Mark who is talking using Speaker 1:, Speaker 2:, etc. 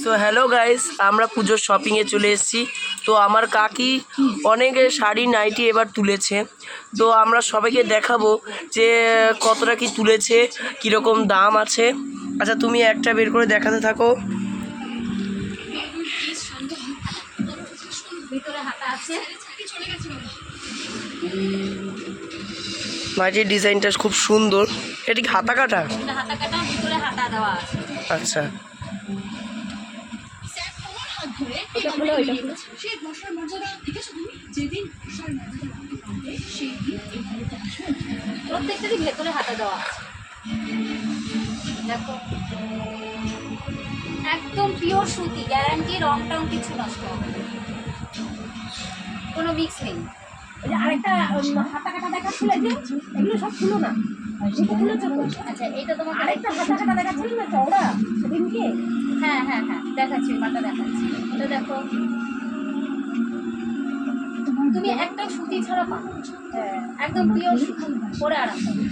Speaker 1: So hello guys, আমরা পুজোর শপিংয়ে চলে এসেছি। তো আমার কাকি অনেক শাড়ি নাইটি এবার তুলেছে। তো আমরা সবাইকে দেখাবো যে কতটা কি তুলেছে, কীরকম দাম আছে। আচ্ছা, তুমি একটা বের করে দেখাতে থাকো। নাইটির ডিজাইনটা খুব সুন্দর। এটা কি হাতা কাটা? আচ্ছা,
Speaker 2: প্রত্যেকটারই ভেতরে হাতা দেওয়া আছে। দেখো, একদম পিওর সুতি, গ্যারান্টি, রং টং কিছু নষ্ট হবে না, কোনো মিক্স নেই।
Speaker 3: আরেকটা হাতা কাটা দেখাচ্ছিল যে এগুলো সব ছিল না,
Speaker 2: আচ্ছা, এটা তোমার
Speaker 3: আরেকটা হাতা কাটা দেখাচ্ছিল না চওড়া সেদিনকে।
Speaker 2: হ্যাঁ হ্যাঁ হ্যাঁ, দেখাচ্ছি, মাটা দেখাচ্ছি। এটা দেখো, তুমি একটা সুতি ছাড়া পাবো, একদম পিওর সুতি, পরে আরাম পাবে।